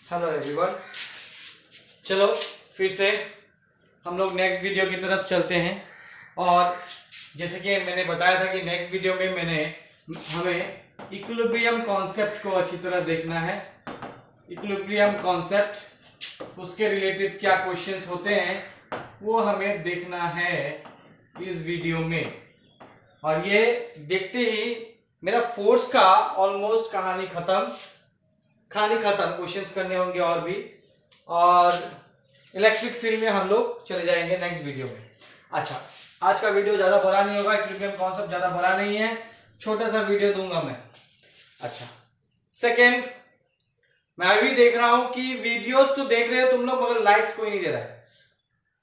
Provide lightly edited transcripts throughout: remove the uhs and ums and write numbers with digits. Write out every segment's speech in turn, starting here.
Hello everyone, चलो फिर से हम लोग नेक्स्ट वीडियो की तरफ चलते हैं। और जैसे कि मैंने बताया था कि नेक्स्ट वीडियो में हमें इक्विलिब्रियम कॉन्सेप्ट को अच्छी तरह देखना है। इक्विलिब्रियम कॉन्सेप्ट, उसके रिलेटेड क्या क्वेश्चंस होते हैं वो हमें देखना है इस वीडियो में। और ये देखते ही मेरा फोर्स का ऑलमोस्ट कहानी खत्म, क्वेश्चंस करने होंगे और भी। और इलेक्ट्रिक फील्ड में हम लोग चले जाएंगे नेक्स्ट वीडियो में। अच्छा, आज का वीडियो ज्यादा बड़ा नहीं होगा, इक्विलिब्रियम कॉन्सेप्ट ज्यादा बड़ा नहीं है, छोटा सा वीडियो दूंगा मैं। अच्छा, सेकंड, मैं भी देख रहा हूं कि वीडियोस तो देख रहे हो तुम लोग, मगर लाइक्स कोई नहीं दे रहा है।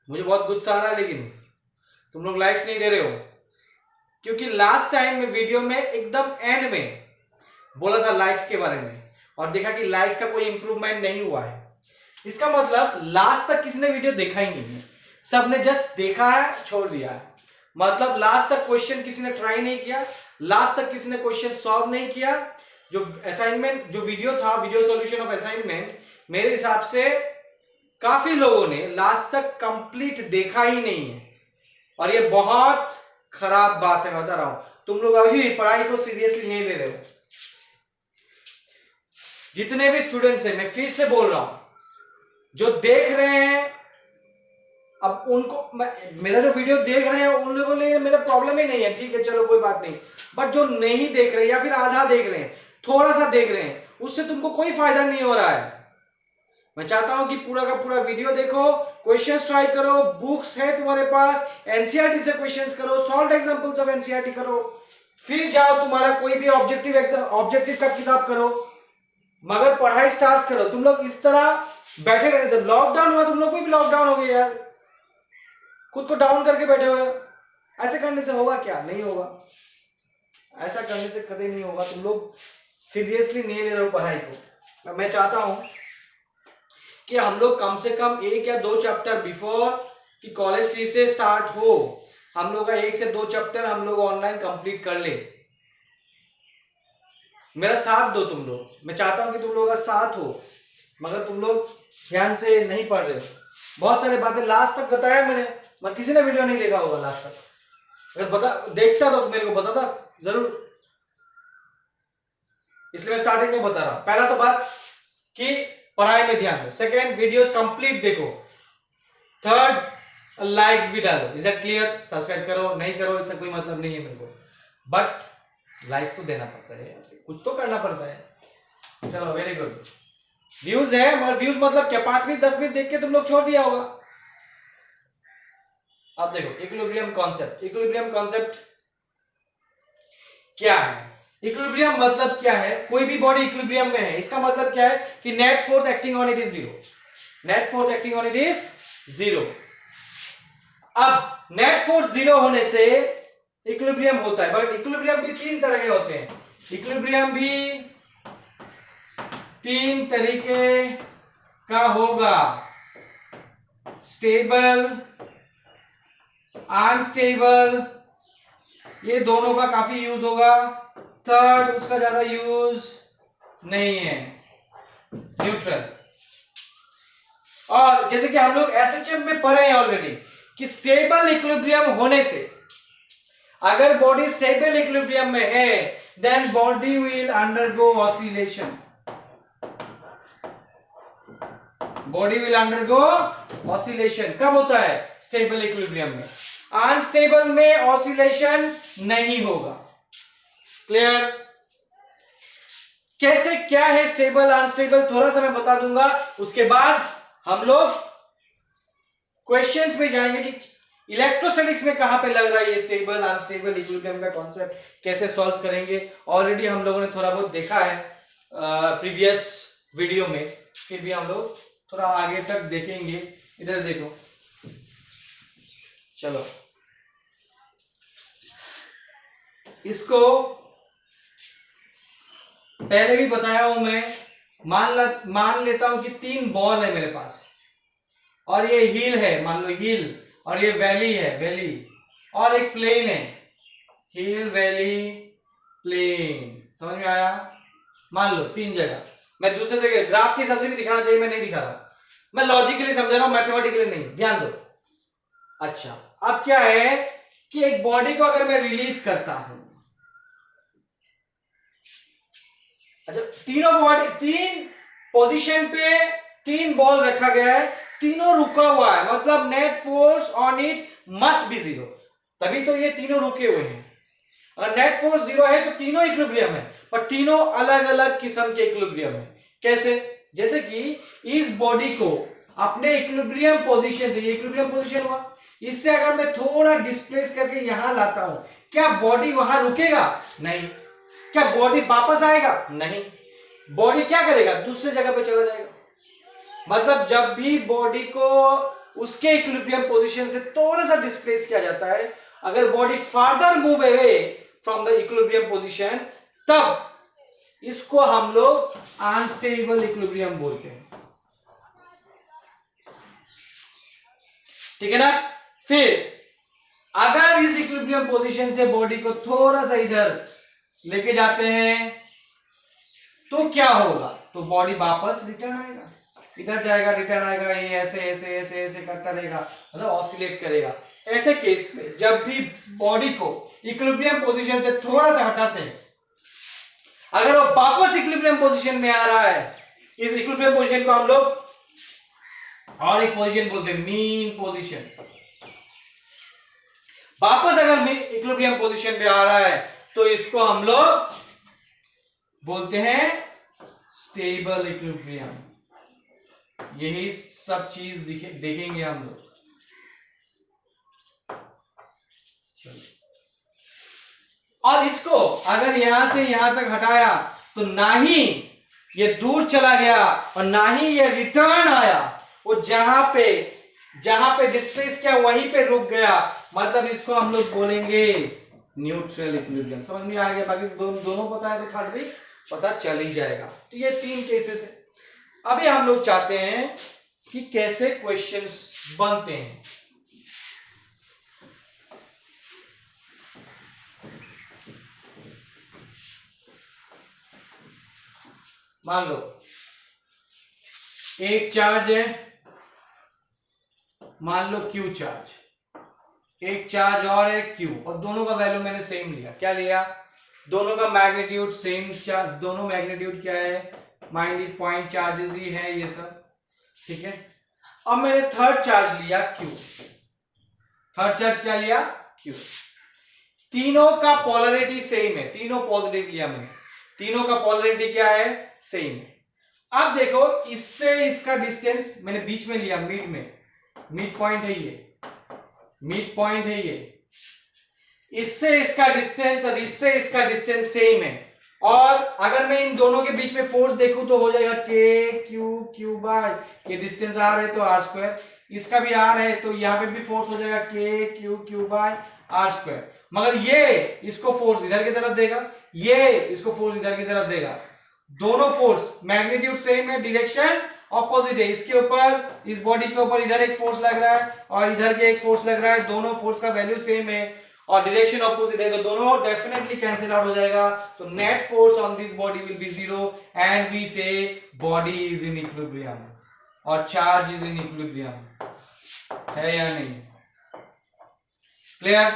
मुझे बहुत गुस्सा आ रहा है, लेकिन तुम लोग लाइक्स नहीं दे रहे हो, क्योंकि लास्ट टाइम में वीडियो में एकदम एंड में बोला था लाइक्स के बारे में, और देखा कि लाइक्स का कोई इंप्रूवमेंट नहीं हुआ है। इसका मतलब लास्ट तक किसी ने वीडियो देखा ही नहीं है, सबने जस्ट देखा है, छोड़ दिया है। मतलब लास्ट तक क्वेश्चन किसी ने ट्राई नहीं किया, लास्ट तक किसी ने क्वेश्चन सॉल्व नहीं किया। जो असाइनमेंट, जो वीडियो था, वीडियो सॉल्यूशन ऑफ असाइनमेंट, मेरे हिसाब से काफी लोगों ने लास्ट तक कंप्लीट देखा ही नहीं है, और ये बहुत खराब बात है। बता रहा हूं, तुम लोग अभी भी पढ़ाई को सीरियसली नहीं ले रहे हो। जितने भी स्टूडेंट्स हैं, मैं फिर से बोल रहा हूं, जो देख रहे हैं, अब उनको मेरा जो वीडियो देख रहे हैं उन लोगों के लिए मेरा प्रॉब्लम ही नहीं है, ठीक है, चलो कोई बात नहीं। बट जो नहीं देख रहे या फिर आधा देख रहे हैं, थोड़ा सा देख रहे हैं, उससे तुमको कोई फायदा नहीं हो रहा है। मैं चाहता हूं कि पूरा का पूरा वीडियो देखो, क्वेश्चंस ट्राई करो, बुक्स है तुम्हारे पास, एनसीईआरटी से क्वेश्चंस करो, सॉल्व एग्जांपल्स ऑफ एनसीईआरटी करो, फिर जाओ तुम्हारा कोई भी ऑब्जेक्टिव का किताब करो, मगर पढ़ाई स्टार्ट करो। तुम लोग इस तरह बैठे रहने से, लॉकडाउन हुआ, तुम लोग को भी लॉकडाउन हो गया यार, खुद को डाउन करके बैठे हुए। ऐसे करने से होगा क्या? नहीं होगा, ऐसा करने से कभी नहीं होगा। तुम लोग सीरियसली नहीं ले रहे हो पढ़ाई को। मैं चाहता हूं कि हम लोग कम से कम 1 या 2 चैप्टर बिफोर कि कॉलेज फिर से स्टार्ट हो, हम लोग का 1 से 2 चैप्टर हम लोग ऑनलाइन कंप्लीट कर ले। मेरा साथ दो तुम लोग, मैं चाहता हूं कि तुम लोग का साथ हो, मगर तुम लोग ध्यान से नहीं पढ़ रहे हो। बहुत सारी बातें लास्ट तक बताया मैंने, मगर किसी ने वीडियो नहीं देखा होगा लास्ट तक। अगर बता देखता तो मेरे को बताता जरूर, इसलिए मैं स्टार्टिंग में बता रहा हूं। पहला तो बात कि पढ़ाई में ध्यान दो, सेकेंड वीडियोस कंप्लीट देखो, थर्ड लाइक्स भी डालो। Is it clear? सब्सक्राइब करो नहीं करो इससे कोई मतलब नहीं है मेरे को, बट लाइक्स तो देना पड़ता है, कुछ तो करना पड़ता है। चलो, वेरी गुड। व्यूज है, मगर व्यूज मतलब क्या? 5 मिनट 10 मिनट देख के तुम लोग छोड़ दिया होगा। अब देखो इक्विलिब्रियम कॉन्सेप्ट। इक्विलिब्रियम कॉन्सेप्ट क्या है? इक्विलिब्रियम मतलब क्या है? कोई भी बॉडी इक्विलिब्रियम में है, इसका मतलब क्या है कि net force acting on it is zero. Net force acting on it is zero. अब नेट फोर्स जीरो होने से इक्विलिब्रियम होता है, बट इक्विलिब्रियम भी 3 तरह के होते हैं। इक्विलिब्रियम भी 3 तरीके का होगा, स्टेबल, अनस्टेबल, ये दोनों का काफी यूज होगा। थर्ड, उसका ज्यादा यूज नहीं है, न्यूट्रल। और जैसे कि हम लोग एसएचएम में पढ़े हैं ऑलरेडी कि स्टेबल इक्विलिब्रियम होने से, अगर बॉडी स्टेबल इक्विलिब्रियम में है, then body will undergo oscillation. Body will undergo oscillation कब होता है? स्टेबल इक्विलिब्रियम में। अनस्टेबल में ऑसिलेशन नहीं होगा। क्लियर? कैसे, क्या है स्टेबल अनस्टेबल, थोड़ा सा मैं बता दूंगा, उसके बाद हम लोग क्वेश्चंस में जाएंगे कि इलेक्ट्रोस्टैटिक्स में कहां पे लग रहा है ये स्टेबल अनस्टेबल इक्विलिब्रियम का कॉन्सेप्ट, कैसे सॉल्व करेंगे। ऑलरेडी हम लोगों ने थोड़ा बहुत देखा है प्रीवियस वीडियो में, फिर भी हम लोग थोड़ा आगे तक देखेंगे। इधर देखो, चलो इसको पहले भी बताया हूं मैं। मान लेता हूं कि 3 बॉल है मेरे पास, और ये हील है, मान लो हील, और ये वैली है, वैली, और एक प्लेन है, हील वैली प्लेन। समझ में आया? मान लो 3 जगह, मैं दूसरे जगह ग्राफ के हिसाब से भी दिखाना चाहिए, मैं नहीं दिखा रहा, मैं लॉजिकली समझा रहा हूं, मैथमेटिकली नहीं, ध्यान दो। अच्छा अब क्या है कि एक बॉडी को अगर मैं रिलीज करता हूं, अच्छा तीनों बॉडी, तीन पोजीशन पे तीन बॉल रखा गया है, तीनों रुका हुआ है, मतलब net force on it must be zero, तभी तो ये तीनों रुके हुए हैं। अगर नेट फोर्स जीरो है तो तीनों इक्विलिब्रियम है, पर तीनों अलग अलग किस्म के इक्विलिब्रियम है। कैसे? जैसे कि इस बॉडी को अपने इक्विलिब्रियम पोजीशन से, ये इक्विलिब्रियम पोजीशन हुआ, इससे अगर मैं थोड़ा डिस्प्लेस करके यहां लाता हूं, क्या बॉडी वहां रुकेगा? नहीं। क्या बॉडी वापस आएगा? नहीं। बॉडी क्या करेगा? दूसरे जगह पे चला जाएगा। मतलब जब भी बॉडी को उसके इक्विलिब्रियम पोजीशन से थोड़ा सा डिस्प्लेस किया जाता है, अगर body further move away from the equilibrium position, तब इसको हम लोग अनस्टेबल इक्विलिब्रियम बोलते हैं। ठीक है ना? फिर अगर इस इक्विलिब्रियम पोजीशन से बॉडी को थोड़ा सा इधर लेके जाते हैं तो क्या होगा? तो बॉडी वापस रिटर्न आएगा, इधर जाएगा, रिटर्न आएगा, ये ऐसे ऐसे ऐसे ऐसे करता रहेगा, मतलब ऑसिलेट करेगा। ऐसे केस में जब भी बॉडी को इक्विलिब्रियम पोजीशन से थोड़ा सा हटाते हैं, अगर वो वापस इक्विलिब्रियम पोजीशन में आ रहा है, इस इक्विलिब्रियम पोजीशन को हम लोग और एक पोजीशन बोलते हैं मीन पोजीशन, वापस अगर इक्विलिब्रियम पोजीशन पे आ रहा है तो इसको हम लोग बोलते हैं स्टेबल इक्विलिब्रियम। यही सब चीज देखेंगे हम लोग। और इसको अगर यहां से यहां तक हटाया तो ना ही ये दूर चला गया और ना ही ये रिटर्न आया, वो जहां पे डिस्प्लेस किया वहीं पे रुक गया, मतलब इसको हम लोग बोलेंगे न्यूट्रल इक्विलिब्रियम। समझ में आ गया? बाकी दोनों पता है तो थर्ड भी पता चल ही जाएगा। तो ये तीन केसेस है। अभी हम लोग चाहते हैं कि कैसे क्वेश्चंस बनते हैं। मान लो एक चार्ज है, मान लो क्यू चार्ज, एक चार्ज और है क्यू, और दोनों का वैल्यू मैंने सेम लिया। क्या लिया? दोनों का मैग्नीट्यूड सेम, दोनों मैग्नीट्यूड क्या है? माइनस पॉइंट चार्जेस ही है ये सब। ठीक है। अब मैंने थर्ड चार्ज लिया क्यू, थर्ड चार्ज क्या लिया? क्यू। तीनों का पोलरिटी सेम है, तीनों पॉजिटिव लिया मैंने, तीनों का पोलरिटी क्या है? सेम है। अब देखो इससे इसका डिस्टेंस मैंने बीच में लिया, मिड में, मिड पॉइंट है ये, मिड पॉइंट है ये, इससे इसका डिस्टेंस और इससे इसका डिस्टेंस सेम है। और अगर मैं इन दोनों के बीच में फोर्स देखूं तो हो जाएगा के क्यू क्यू बाय, ये डिस्टेंस आर है तो आर स्क्वायर, इसका भी आर है तो यहाँ पे भी फोर्स हो जाएगा K q q by are square. मगर ये इसको फोर्स इधर की तरफ देगा, ये इसको फोर्स इधर की तरफ देगा, दोनों फोर्स मैग्नीट्यूड सेम है, डायरेक्शन ऑपोजिट है। इसके ऊपर, इस बॉडी के ऊपर इधर एक फोर्स लग रहा है और इधर के एक फोर्स लग रहा है, दोनों फोर्स का वैल्यू सेम है और डायरेक्शन ऑपोजिट है, तो दोनों डेफिनेटली कैंसिल आउट हो जाएगा। तो net force on this body will be zero and we say body is in equilibrium और चार्ज इज इन इक्विलिब्रियम। है या नहीं? क्लियर?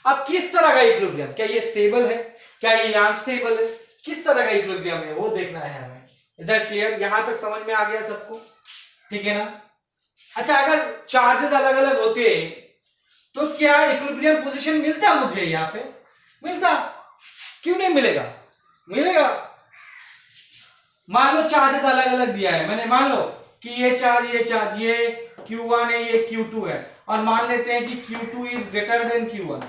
अब किस तरह का इक्विलिब्रियम, क्या ये स्टेबल है, क्या ये अनस्टेबल है, किस तरह का इक्विलिब्रियम है वो देखना है हमें। Is that clear? यहां तक समझ में आ गया सबको? ठीक है ना? अच्छा अगर चार्जेस अलग अलग होते तो क्या इक्विलिब्रियम पोजीशन मिलता मुझे? यहां पे मिलता, क्यों नहीं मिलेगा? मिलेगा। मान लो चार्जेस अलग अलग दिया है मैंने, मान लो कि ये चार्ज ये Q1 है, ये Q2 है, और मान लेते हैं कि Q2 is greater than Q1।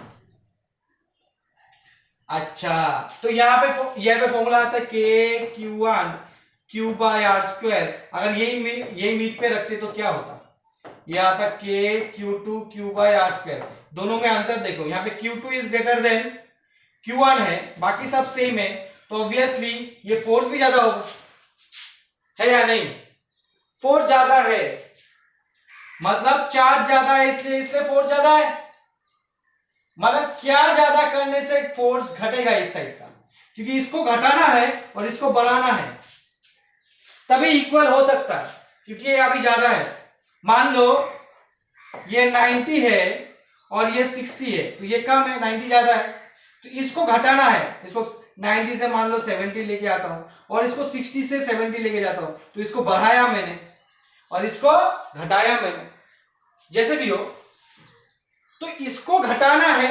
अच्छा तो यहाँ पे फॉर्मूला आता है के Q1 Q bye are square. अगर यही मीट पे रखते तो क्या होता? ये आता के Q2 Q bye are square. दोनों में अंतर देखो, यहाँ पे Q2 is greater than Q1 है, बाकी सब सेम है, तो ऑब्वियसली ये फोर्स भी ज्यादा होगा, है या नहीं? फोर्स ज्यादा है, मतलब चार्ज ज्यादा है, इसलिए फोर्स ज्यादा है। मतलब क्या ज्यादा करने से फोर्स घटेगा इस साइड का, क्योंकि इसको घटाना है और इसको बढ़ाना है, तभी इक्वल हो सकता है, क्योंकि ये अभी ज्यादा है। मान लो ये 90 है और ये 60 है, तो ये कम है, 90 ज्यादा है, तो इसको घटाना है। इसको 90 से मान लो 70 लेके आता हूं और इसको 60 से 70 लेके जाता हूं, तो इसको बढ़ाया मैंने और इसको घटाया मैंने, जैसे भी हो। तो इसको घटाना है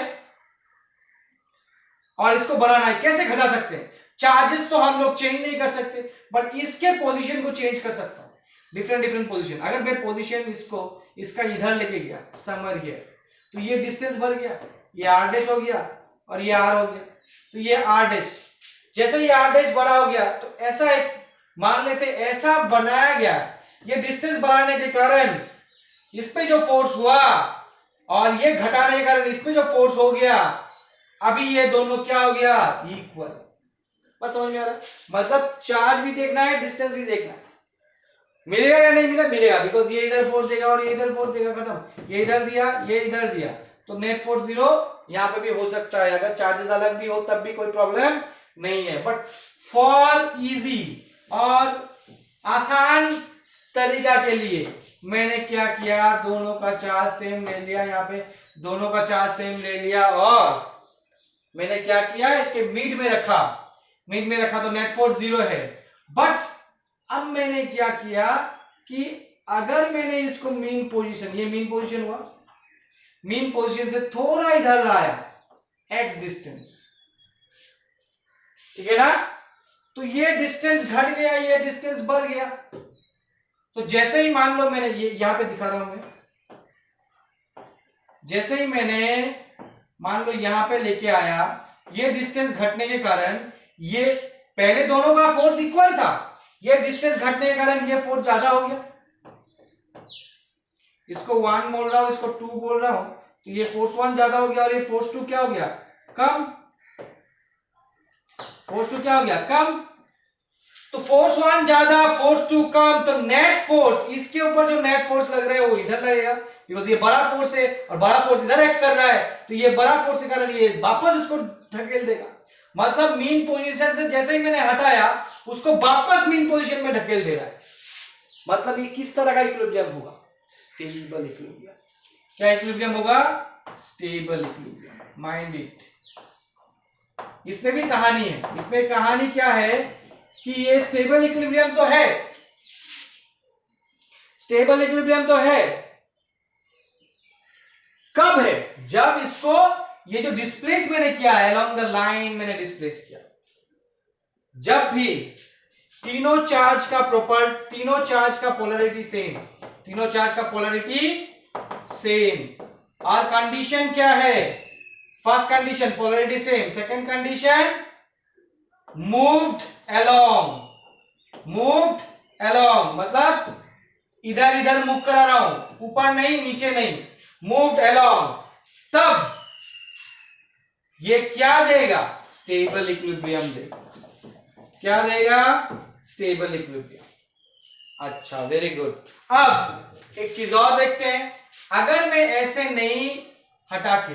और इसको बढ़ाना है। कैसे घटा सकते हैं? चार्जेस तो हम लोग चेंज नहीं कर सकते, बट इसके पोजीशन को चेंज कर सकता हूं, डिफरेंट डिफरेंट पोजीशन। अगर मैं पोजीशन इसको इसका इधर लेके गया समर हियर, तो ये डिस्टेंस बढ़ गया, ये आर डैश हो गया और ये आर हो गया, तो ये आर डैश। जैसे ये आर डैश बड़ा हो गया, तो ऐसा एक मान लेते ऐसा बनाया गया। ये डिस्टेंस बढ़ाने के कारण इस पे जो फोर्स हुआ और ये घटाने के कारण इस पे जो फोर्स हो गया, अभी ये दोनों क्या हो गया? इक्वल। बस समझ में आ रहा? मतलब चार्ज भी देखना है, डिस्टेंस भी देखना है। मिलेगा या नहीं मिलेगा? मिलेगा, बिकॉज ये इधर फोर्स देगा और ये इधर फोर्स देगा, खत्म। ये इधर दिया, ये इधर दिया, तो नेट फोर्स 0 यहां पे भी हो सकता है। अगर चार्जेस अलग भी हो तब भी कोई प्रॉब्लम नहीं है। बट फॉर इजी और आसान तरीका के लिए मैंने क्या किया, दोनों का चार्ज सेम ले लिया, यहाँ पे दोनों का चार्ज सेम ले लिया और मैंने क्या किया, इसके मिड में रखा। मिड में रखा तो नेट फोर्स 0 है। बट अब मैंने क्या किया कि अगर मैंने इसको मीन पोजीशन, ये मीन पोजीशन हुआ, मीन पोजीशन से थोड़ा इधर लाया एक्स डिस्टेंस, ठीक है ना, तो ये डिस्टेंस घट गया, ये डिस्टेंस बढ़ गया। तो जैसे ही मान लो मैंने ये यहां पे दिखा रहा हूं मैं, जैसे ही मैंने मान लो यहां पे लेके आया, ये डिस्टेंस घटने के कारण ये पहले दोनों का फोर्स इक्वल था, ये डिस्टेंस घटने के कारण ये फोर्स ज्यादा हो गया। इसको 1 बोल रहा हूं, इसको 2 बोल रहा हूं, तो ये फोर्स 1 ज्यादा हो गया और ये फोर्स 2 क्या हो गया? कम। फोर्स 2 क्या हो गया? कम। तो फोर्स 1 ज्यादा, फोर्स 2 कम, तो नेट फोर्स, इसके ऊपर जो नेट फोर्स लग रहा है वो इधर लगेगा, बिकॉज ये बड़ा फोर्स है और बड़ा फोर्स इधर एक्ट कर रहा है, तो ये बड़ा फोर्स के कारण ये वापस इसको धकेल देगा। मतलब मीन पोजीशन से जैसे ही मैंने हटाया, उसको वापस मीन पोजीशन में धकेल दे रहा है। मतलब ये किस तरह का इक्विलिब्रियम होगा? Stable equilibrium. क्या इक्विलिब्रियम होगा? Stable equilibrium. Mind it. इसमें भी कहानी है। इसमें कहानी क्या है कि ये स्टेबल इक्विलिब्रियम तो है, स्टेबल इक्विलिब्रियम तो है। कब है? जब इसको ये जो डिस्प्लेस मैंने किया है अलोंग द लाइन, मैंने डिस्प्लेस किया, जब भी तीनों चार्ज का पोलैरिटी सेम, तीनों चार्ज का पोलैरिटी सेम। और कंडीशन क्या है? First condition polarity same, second condition moved along, मतलब इधर इधर मूव करा रहा हूं, ऊपर नहीं नीचे नहीं, मूव्ड अलोंग। तब ये क्या देगा? स्टेबल इक्विलिब्रियम देगा। क्या देगा? Stable equilibrium. अच्छा, वेरी गुड। अब एक चीज और देखते हैं। अगर मैं ऐसे नहीं हटा के,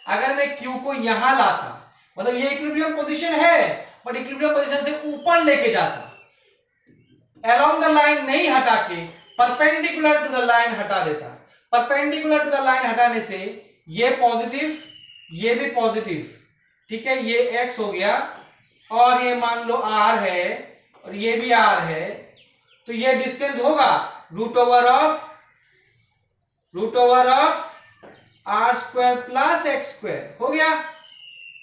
अगर मैं Q को यहां लाता, मतलब ये इक्विलिब्रियम पोजीशन है, बट इक्विलिब्रियम पोजीशन से ऊपर लेके जाता, अलोंग द लाइन नहीं हटा के परपेंडिकुलर टू द लाइन हटा देता। परपेंडिकुलर टू द लाइन हटाने से ये पॉजिटिव, ये भी पॉजिटिव, ठीक है, ये x हो गया और ये मान लो r है और ये भी r है, तो ये डिस्टेंस होगा root over of r square plus x square हो गया।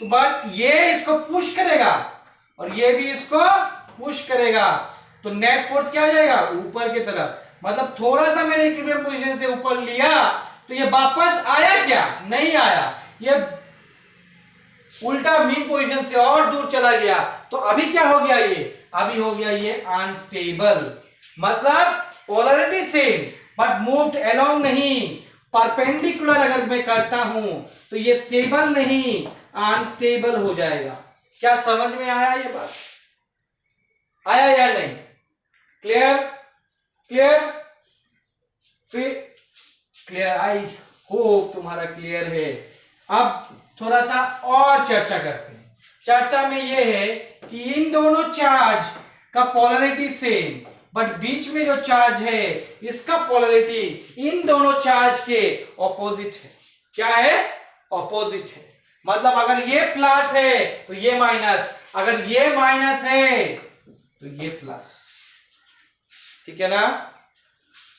तो बट ये इसको पुश करेगा और ये भी इसको पुश करेगा, तो नेट फोर्स क्या हो जाएगा? ऊपर की तरफ। मतलब थोड़ा सा मैंने इक्विलिब्रियम पोजीशन से ऊपर लिया तो ये वापस आया क्या? नहीं आया, ये उल्टा मीन पोजीशन से और दूर चला गया। तो अभी क्या हो गया? ये अभी हो गया ये अनस्टेबल। मतलब polarity same but moved along नहीं, परपेंडिकुलर अगर मैं करता हूं तो ये स्टेबल नहीं, अनस्टेबल हो जाएगा। क्या समझ में आया ये बात? आया या नहीं? क्लियर? फिर क्लियर? आई होप तुम्हारा क्लियर है। अब थोड़ा सा और चर्चा करते हैं। चर्चा में यह है कि इन दोनों चार्ज का पोलैरिटी सेम बट बीच में जो चार्ज है इसका पोलरिटी इन दोनों चार्ज के ऑपोजिट है। क्या है? ऑपोजिट है। मतलब अगर ये प्लस है तो ये माइनस, अगर ये माइनस है तो ये प्लस। ठीक है ना?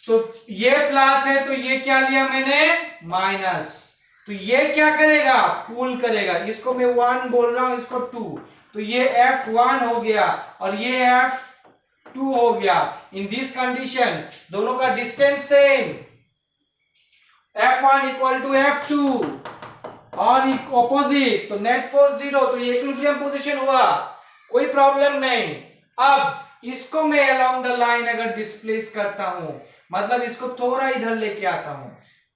तो ये प्लस है तो ये क्या लिया मैंने? माइनस। तो ये क्या करेगा? पुल करेगा। इसको मैं 1 बोल रहा हूं, इसको 2, तो ये F1 हो गया और ये F2 हो गया। इन दिस कंडीशन दोनों का distance same, F1 equal to F2 और ऑपोजिट, तो नेट फोर्स 0, तो ये इक्विलिब्रियम पोजीशन हुआ, कोई प्रॉब्लम नहीं। अब इसको मैं अलोंग द लाइन अगर डिस्प्लेस करता हूं, मतलब इसको थोड़ा इधर लेके आता हूं,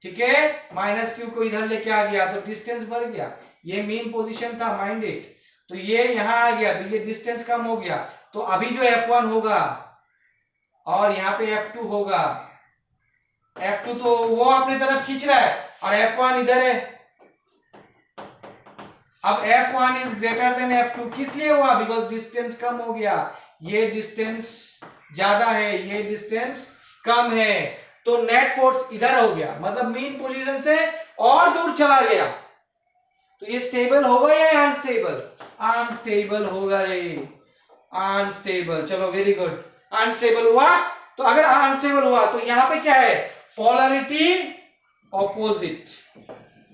ठीक है, माइनस क्यू को इधर लेके आ गया तो डिस्टेंस बढ़ गया। ये मेन पोजीशन था, माइंड इट, तो ये यहां आ गया तो ये डिस्टेंस कम हो गया। तो अभी जो F1 होगा और यहाँ पे F2 होगा, F2 तो वो अपनी तरफ खींच रहा है और F1 इधर है। अब F1 is greater than F2, किस लिए हुआ? बिकॉज डिस्टेंस कम हो गया। ये डिस्टेंस ज्यादा है, ये डिस्टेंस कम है, तो नेट फोर्स इधर हो गया, मतलब मेन पोजीशन से और दूर चला गया। तो ये स्टेबल होगा या अनस्टेबल? अनस्टेबल होगा ये, अनस्टेबल। चलो वेरी गुड, अनस्टेबल हुआ। तो अगर अनस्टेबल हुआ तो यहां पे क्या है? Polarity opposite.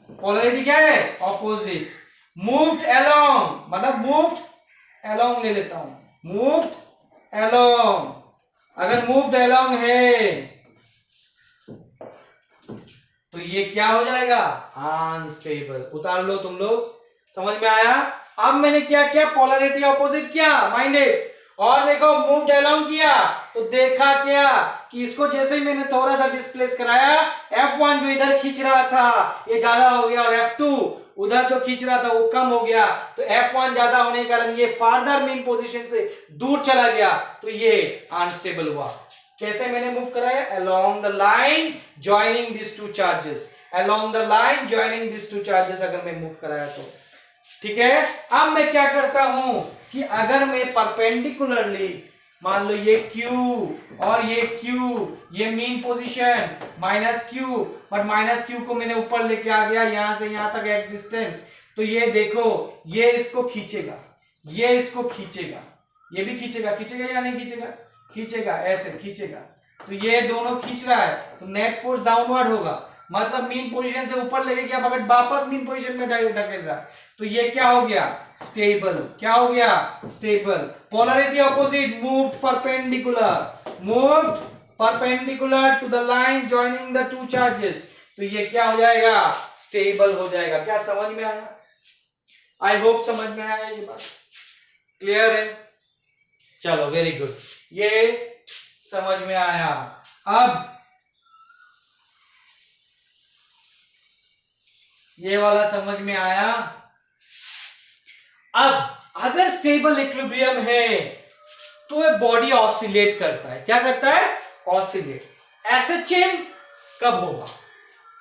पोलैरिटी क्या है? ऑपोजिट। मूव्ड अलोंग, मतलब मूव्ड अलोंग ले लेता हूं, मूव्ड अलोंग। अगर मूव्ड अलोंग है तो ये क्या हो जाएगा? अनस्टेबल। उतार लो तुम लोग, समझ में आया? अब मैंने क्या किया? पोलैरिटी ऑपोजिट किया, माइंडेड। और देखो मूव्ड अलोंग किया तो देखा क्या कि इसको जैसे ही मैंने थोड़ा सा डिस्प्लेस कराया, F1 जो इधर खींच रहा था ये ज्यादा हो गया और F2 उधर जो खींच रहा था वो कम हो गया। तो F1 ज्यादा होने के कारण ये फार्दर मेन पोजीशन से दूर चला गया, तो ये अनस्टेबल हुआ। कैसे मैंने मूव कराया? Along the line joining this two charges, along the line joining this two charges अगर मैं मूव कराया तो, ठीक है। अब मैं क्या करता हूं कि अगर मैं परपेंडिकुलरली, मान लो ये Q और ये Q, ये mean position minus Q, but minus Q को मैंने ऊपर लेके आ गया, यहां से यहां तक x डिस्टेंस, तो ये देखो ये इसको खींचेगा, ये इसको खींचेगा, ये भी खींचेगा, खींचेगा या नहीं खींचेगा? खींचेगा, ऐसे खींचेगा। तो ये दोनों खींच रहा है तो नेट फोर्स डाउनवर्ड होगा, मतलब मीन पोजीशन से ऊपर लेके गया बट वापस मीन पोजीशन में ढकेल रहा है, तो ये क्या हो गया? स्टेबल। क्या हो गया? Stable. Polarity opposite, moved perpendicular, moved perpendicular to the line joining the two charges, तो ये क्या हो जाएगा? स्टेबल हो जाएगा। क्या समझ में आया? आई होप समझ में आया ये बात, क्लियर है? चलो वेरी गुड, ये समझ में आया। अब ये वाला समझ में आया। अब अगर स्टेबल इक्विलिब्रियम है तो ये बॉडी ऑसिलेट करता है। क्या करता है? ऑसिलेट। एसएचएम कब होगा?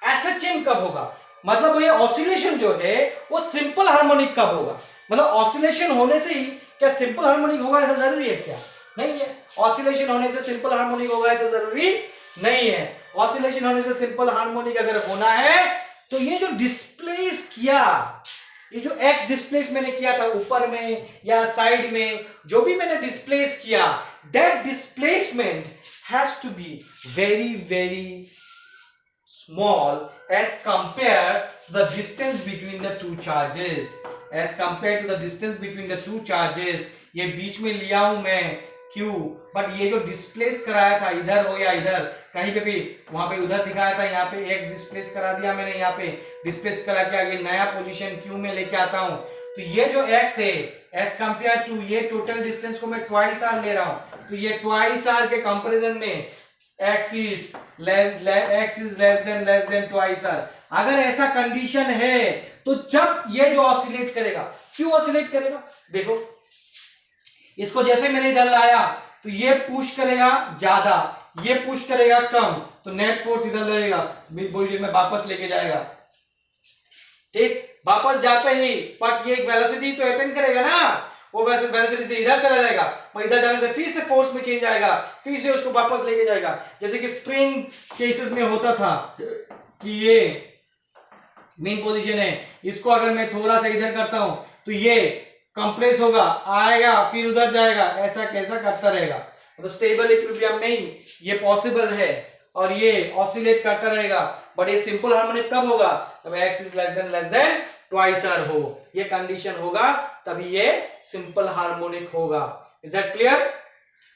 एसएचएम कब होगा? मतलब ये ऑसिलेशन जो है वो सिंपल हार्मोनिक कब होगा? मतलब ऑसिलेशन होने से ही क्या सिंपल हार्मोनिक होगा ऐसा जरूरी है क्या? नहीं है। ऑसिलेशन होने से सिंपल हार्मोनिक होगा ऐसा जरूरी नहीं है। ऑसिलेशन होने से सिंपल हार्मोनिक अगर होना है तो ये जो डिस्प्लेस किया, ये जो x डिस्प्लेस मैंने किया था ऊपर में या साइड में, जो भी मैंने डिस्प्लेस किया, that displacement has to be very very small as compared to the distance between the two charges, as compared to the distance between the two charges। ये बीच में लिया हूं मैं Q, बट ये जो डिस्प्लेस कराया था इधर हो या इधर कहीं पे भी, वहां पे उधर दिखाया था, यहाँ पे x डिस्प्लेस करा दिया मैंने, यहाँ पे डिस्प्लेस करा के आगे नया पोजीशन Q में लेके आता हूं, तो ये जो x है एज कंपेयर टू ये टोटल डिस्टेंस को मैं ट्वाइस r ले रहा हूं, तो ये ट्वाइस r के कंपैरिजन में x is less than twice r। अगर ऐसा कंडीशन है तो जब ये जो ऑसिलेट करेगा, क्यों ऑसिलेट करेगा? देखो इसको जैसे मैंने इधर लाया तो ये पुश करेगा ज्यादा, ये पुश करेगा कम, तो नेट फोर्स इधर लगेगा, पोजीशन में वापस लेके जाएगा। ठीक, वापस जाते ही बट ये एक वेलोसिटी तो अटेन करेगा ना, वो वैसे वेलोसिटी से इधर चला जाएगा, और इधर जाने से फिर से फोर्स में चेंज आएगा, फिर से उसको वापस लेके जाएगा। जैसे कि स्प्रिंग केसेस में होता था कि ये मेन पोजीशन है, इसको अगर मैं थोड़ा सा इधर करता हूं तो ये कंप्रेस होगा, आएगा, फिर उधर जाएगा, ऐसा कैसा करता रहेगा। तो स्टेबल इक्विलिब्रियम में ये पॉसिबल है और ये ऑसिलेट करता रहेगा। बट ये सिंपल हार्मोनिक कब होगा? तब x is less than twice r हो, ये कंडीशन होगा, तभी ये सिंपल हार्मोनिक होगा। Is that clear?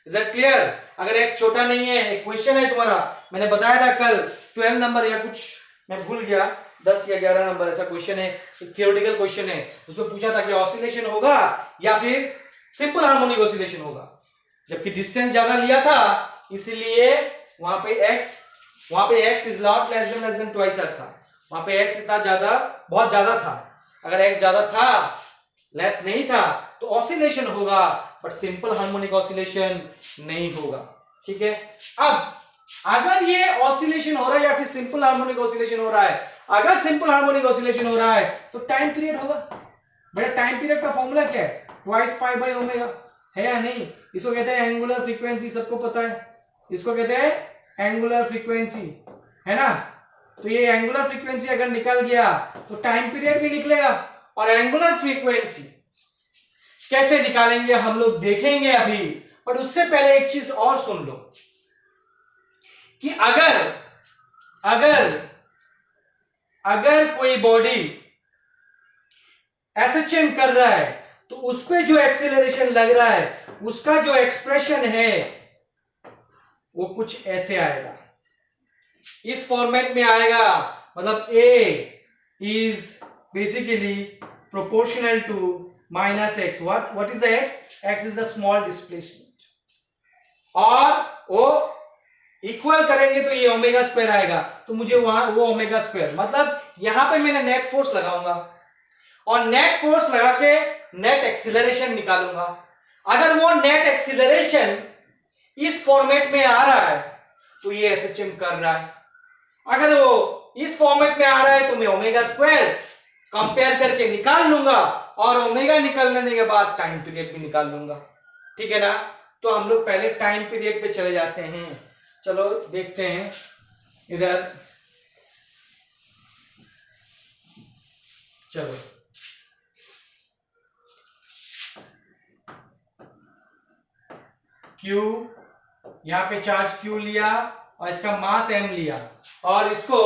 Is that clear? अगर x छोटा नहीं है, एक क्वेश्चन है तुम्हारा, मैंने बताया था कल 12 नंबर या कुछ मैं भूल गया, 10 या 11 नंबर ऐसा क्वेश्चन है, थियोरेटिकल क्वेश्चन है, उसमें पूछा था कि ऑसिलेशन होगा या फिर सिंपल हार्मोनिक ऑसिलेशन होगा, जबकि डिस्टेंस ज्यादा लिया था इसलिए वहां पे x is not less than twice r था, वहां पे x इतना ज्यादा, बहुत ज्यादा था। अगर x ज्यादा था, लेस नहीं था, तो ऑसिलेशन होगा, बट सिंपल हार्मोनिक ऑसिलेशन नहीं होगा। ठीक है, अब अगर ये ऑसिलेशन हो रहा है या फिर सिंपल हार्मोनिक ऑसिलेशन हो रहा है, अगर सिंपल हार्मोनिक ऑसिलेशन हो रहा है तो टाइम पीरियड होगा। बेटा टाइम पीरियड का फॉर्मूला क्या है? ट्वाइस पाई बाय ओमेगा, है या नहीं? इसको कहते हैं एंगुलर फ्रीक्वेंसी, सबको पता है, इसको कहते हैं एंगुलर फ्रीक्वेंसी, है ना? तो ये एंगुलर फ्रीक्वेंसी अगर निकल गया तो टाइम पीरियड भी निकलेगा। और एंगुलर फ्रीक्वेंसी कैसे निकालेंगे हम लोग देखेंगे अभी, पर उससे पहले एक चीज और सुन लो कि अगर कोई बॉडी एसएचएम कर रहा है तो उस पे जो एक्सेलरेशन लग रहा है, उसका जो एक्सप्रेशन है वो कुछ ऐसे आएगा, इस फॉर्मेट में आएगा। मतलब A is basically proportional to minus x. What is the x? X is the small displacement. और वो इक्वल करेंगे तो ये ओमेगा स्क्वायर आएगा, तो मुझे वहां वो ओमेगा स्क्वायर, मतलब यहां पे मैंने नेट फोर्स लगाऊंगा और नेट फोर्स लगा के नेट एक्सीलरेशन निकालूंगा। अगर वो नेट एक्सीलरेशन इस फॉर्मेट में आ रहा है तो ये एसएचएम कर रहा है, अगर वो इस फॉर्मेट में आ रहा है तो मैं ओमेगा स्क्वायर कंपेयर करके निकाल लूंगा और ओमेगा निकालने के बाद टाइम पीरियड भी निकाल लूंगा। ठीक है ना? तो हम लोग पहले टाइम पीरियड पे चले जाते हैं। चलो देखते हैं इधर, चलो Q, यहां पे चार्ज Q लिया और इसका मास M लिया और इसको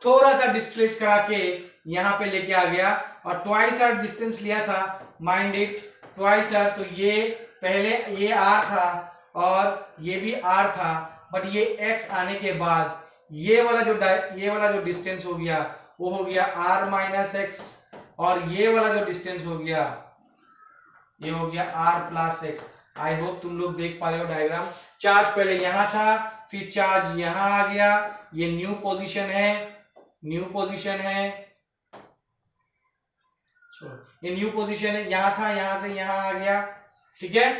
थोड़ा सा डिस्प्लेस करा के यहां पे लेके आ गया और ट्वाइस आर डिस्टेंस लिया था, माइंड इट, ट्वाइस आर, तो ये पहले ये R था और ये भी R था, बट ये X आने के बाद ये वाला जो डिस्टेंस हो गया वो हो गया R माइनस एक्स, और ये वाला जो डिस्टेंस हो गया ये हो गया R plus x. I hope तुम लोग देख पा रहे हो डायग्राम। चार्ज पहले यहां था, फिर चार्ज यहां आ गया, ये न्यू पोजीशन है, ये न्यू पोजीशन है, यहां था, यहां से यहां आ गया। ठीक है,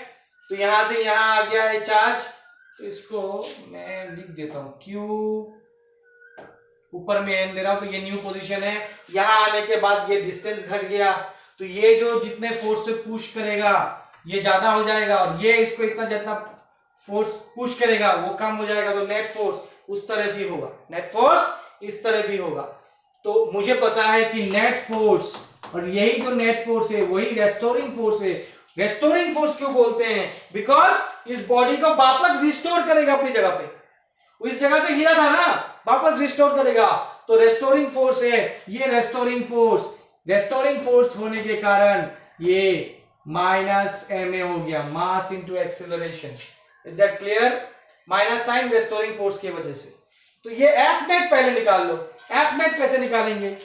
तो यहां से यहां आ गया ये चार्ज, तो इसको मैं लिख देता हूं Q, ऊपर में n दे रहा हूं, तो ये न्यू पोजीशन है। यहां आने के बाद ये डिस्टेंस घट गया, तो ये जो जितने फोर्स से पुश करेगा ये ज्यादा हो जाएगा और ये इसको इतना जितना फोर्स पुश करेगा वो कम हो जाएगा, तो नेट फोर्स उस तरफ ही होगा, नेट फोर्स इस तरफ ही होगा। तो मुझे पता है कि नेट फोर्स, और यही जो नेट फोर्स है वही रेस्टोरिंग फोर्स है। रेस्टोरिंग फोर्स क्यों बोलते हैं? बिकॉज इस बॉडी को वापस रिस्टोर करेगा अपनी जगह पे, वो इस जगह से हिला था ना, वापस रिस्टोर करेगा, तो रेस्टोरिंग फोर्स है ये। रेस्टोरिंग फोर्स होने के कारण ये माइनस एम ए हो गया, mass into acceleration. Is that clear? Minus sign restoring force की वजह से। तो ये एफ नेट पहले निकाल लो। एफ नेट कैसे निकालेंगे?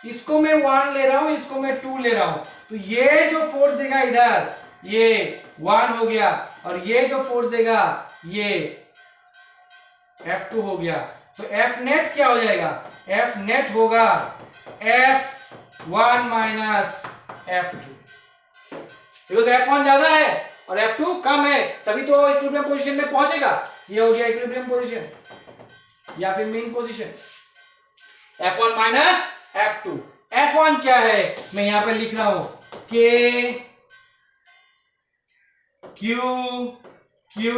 इसको मैं 1 ले रहा हूं, इसको मैं 2 ले रहा हूं, तो ये जो फोर्स देगा इधर ये 1 हो गया और ये जो फोर्स देगा ये F2 हो गया। तो F नेट क्या हो जाएगा? F नेट होगा F1 minus F2, because F1 ज्यादा है और F2 कम है, तभी तो इक्विलिब्रियम पोजीशन में पहुंचेगा। ये हो गया इक्विलिब्रियम पोजीशन या फिर mean position, F1 minus F2। F1 क्या है? मैं यहां पे लिख रहा हूं K Q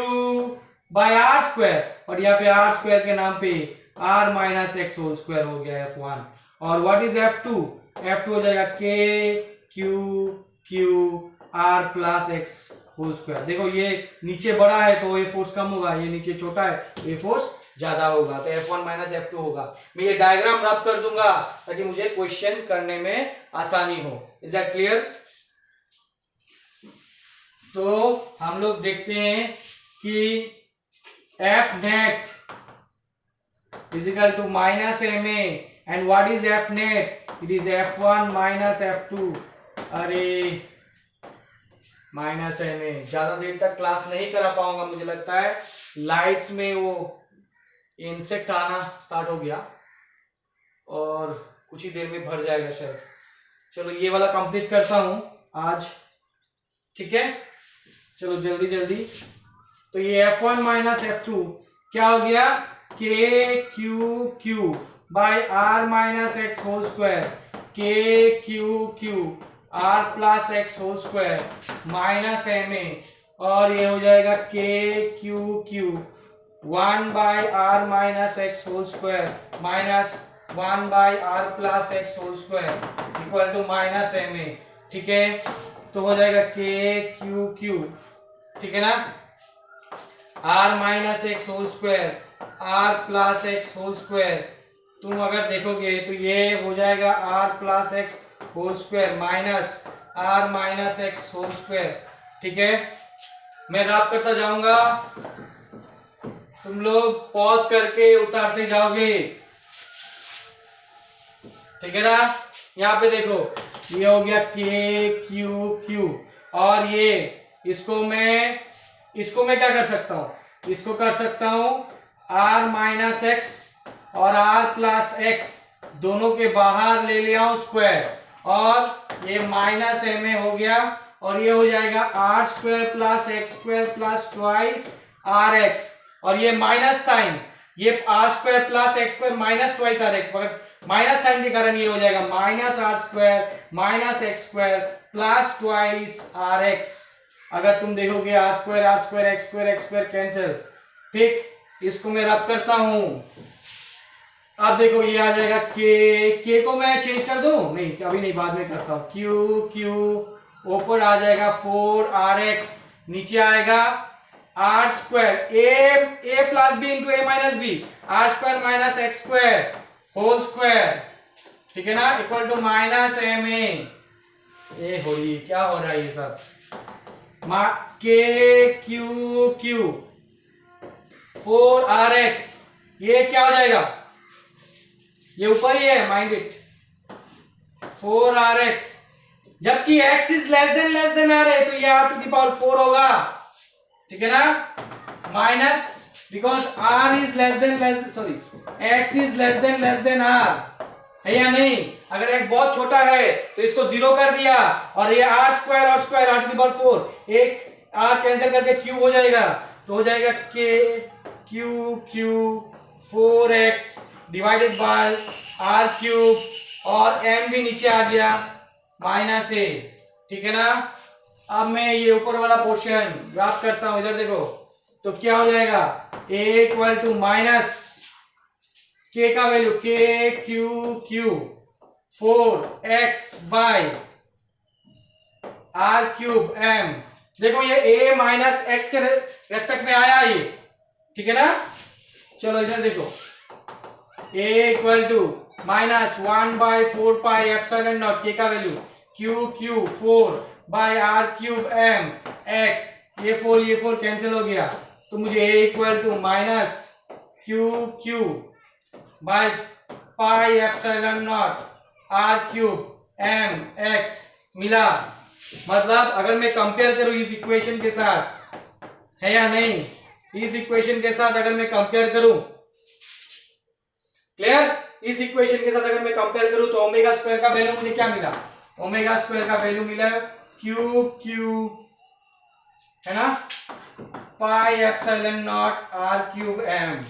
by are square, और यहाँ पे आर स्क्वायर के नाम पे R minus X whole square हो गया F1। और व्हाट इज F2? F2 हो जाएगा K Q R plus X whole square. देखो ये नीचे बड़ा है तो ये फोर्स कम होगा, ये नीचे छोटा है तो ये फोर्स ज्यादा होगा, तो F1 माइनस F2 होगा। मैं ये डायग्राम रब कर दूंगा ताकि मुझे क्वेश्चन करने में आसानी हो। Is that clear? तो हम लोग देखते हैं कि F net is equal to minus MA, and what is F net? It is F1 minus F2। अरे माइनस MA, ज्यादा देर तक क्लास नहीं करा पाऊंगा, मुझे लगता है लाइट्स में वो इंसेक्ट आना स्टार्ट हो गया और कुछ ही देर में भर जाएगा शायद। चलो ये वाला कंप्लीट करता हूं आज, ठीक है? चलो जल्दी जल्दी। तो ये F1 माइनस F2 क्या हो गया? Q by R minus X whole square, Q R plus X whole square minus MA, और ये हो जाएगा Q 1 by R minus X whole square minus 1 by R plus X whole square equal to minus MA। ठीक है, तो हो जाएगा Q, ठीक है ना, R minus X whole square R plus X whole square. तुम अगर देखोगे तो ये हो जाएगा R plus X whole square minus R minus X whole square. ठीक है, मैं रब करता जाऊंगा, तुम लोग पॉज करके उतारते जाओगे, ठीक है ना। यहाँ पे देखो ये हो गया क्यू, और ये इसको मैं क्या कर सकता हूँ, इसको कर सकता हूँ आर माइनस एक्स और आर प्लस एक्स दोनों के बाहर ले लिया हूं स्क्वायर, और ये माइनस MA हो गया, और ये हो जाएगा R square plus X square plus twice R X, और ये माइनस साइन, ये R square plus X square minus twice R X, मगर माइनस साइन के कारण ये हो जाएगा minus R square minus X square plus twice R X. अगर तुम देखोगे R square X square cancel. ठीक, इसको मैं रब करता हूं। अब देखो ये आ जाएगा के को मैं चेंज कर दूं, नहीं अभी नहीं, बाद में करता हूं। क्यू ऊपर आ जाएगा 4RX, नीचे आएगा R square A plus B into A minus B, R square minus X square whole square, ठीक है ना, इक्वल टू माइनस MA। ए होली क्या हो रहा है ये सब, क्यू 4RX, ये क्या हो जाएगा, ये ऊपर ही है, माइंड इट, 4RX, जबकि x is less than r है तो ये r टू द पावर 4 होगा, ठीक है ना, minus because r is x is less than r है या नहीं। अगर x बहुत छोटा है तो इसको 0 कर दिया, और ये r स्क्वायर और square r to the power 4, एक r कैंसिल करके क्यूब हो जाएगा, तो हो जाएगा Q 4x divided by r cube, और m भी नीचे आ गया माइनस A, ठीक है ना। अब मैं ये ऊपर वाला पोर्शन ग्राफ करता हूं, इधर देखो, तो क्या हो जाएगा A equal to minus K का value Q 4x by r cube m। देखो ये A माइनस एक्स के रेस्पेक्ट में आया ये, ठीक है ना। चलो इधर देखो, A equal to minus 1 by 4 pi epsilon naught, K का value Q 4 by r cube m x, ये 4 कैंसिल हो गया, तो मुझे A equal to minus Q by pi epsilon naught r cube m x मिला। मतलब अगर मैं कंपेयर करूं इस इक्वेशन के साथ, है या नहीं, इस इक्वेशन के साथ अगर मैं कंपेयर करूं, क्लियर, इस इक्वेशन के साथ अगर मैं कंपेयर करूं तो ओमेगा स्क्वायर का वैल्यू मुझे क्या मिला, ओमेगा स्क्वायर का वैल्यू मिला क्यू है ना, पाई epsilon naught r cube m,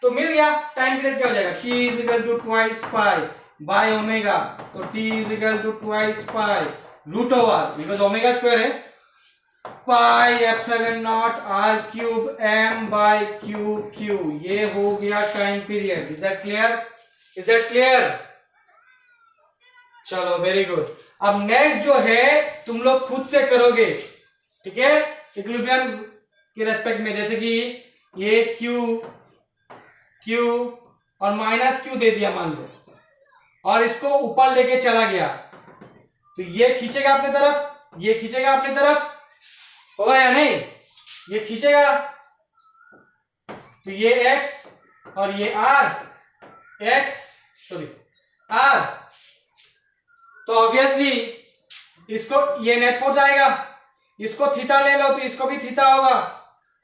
तो मिल गया। टाइम पीरियड क्या हो जाएगा, t is equal to twice pi by omega, तो t is equal to twice pi root over, because omega square है, pi epsilon not r cube m by q q, ये हो गया time period. Is that clear? Is that clear? चलो very good. अब next जो है तुम लोग खुद से करोगे, ठीक है, इक्विलिब्रियम के रेस्पेक्ट में, जैसे कि ये क्यू क्यू और माइनस क्यू दे दिया मान लो, और इसको ऊपर लेके चला गया, तो ये खींचेगा अपनी तरफ, ये खींचेगा अपनी तरफ, होगा या नहीं? ये खींचेगा, तो ये x और ये r, x सॉरी r, तो ऑब्वियसली इसको ये नेट फोर्स आएगा, इसको थीटा ले लो तो इसको भी थीटा होगा,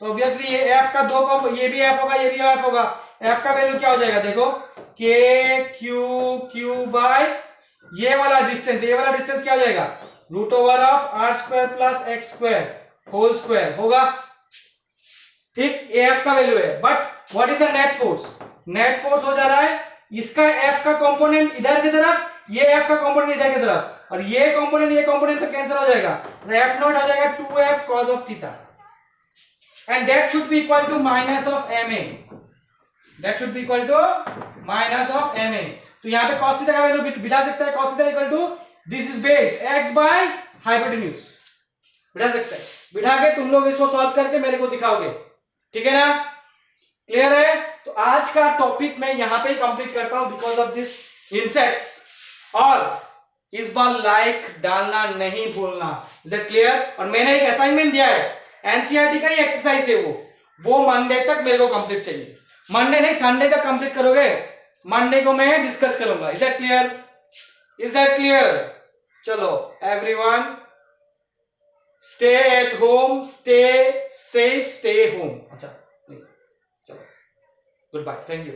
तो ऑब्वियसली ये f का दो को, ये भी f होगा, ये भी f होगा। f का वैल्यू क्या हो जाएगा देखो, k क्यू क्यू बाय ये वाला डिस्टेंस, ये वाला डिस्टेंस क्या हो जाएगा, root over of R square plus X square whole square होगा, ठीक, ये f का वैल्यू है। But what is the net force? Net force हो जा रहा है इसका f का कंपोनेंट इधर की तरफ, ये f का कंपोनेंट इधर की तरफ, और ये कंपोनेंट तो कैंसिल हो जाएगा, तो f नॉट हो जाएगा 2f cos of theta, and that should be equal to minus of ma, that should be equal to minus of ma। तो यहाँ पे cos theta का वैल्यू बिठा सकता है, cos theta equal to this is base x by hypotenuse, बिठा सकता है, बिठा के तुम लोग इसको सॉल्व करके मेरे को दिखाओगे, ठीक है ना? क्लियर है? तो आज का टॉपिक मैं यहाँ पे कंप्लीट करता हूं बिकॉज ऑफ दिस इंसेक्ट्स, और इस बार लाइक डालना नहीं भूलना। Is that clear? और मैंने एक असाइनमेंट दिया है, एनसीईआरटी का ही एक्सरसाइज है वो मंडे तक मेरे को कंप्लीट चाहिए, मंडे नहीं संडे तक कंप्लीट करोगे, मंडे को मैं डिस्कस करूंगा। Is that clear? Is that clear? चलो everyone stay at home, stay safe, stay home. अच्छा चलो गुड बाय, थैंक यू।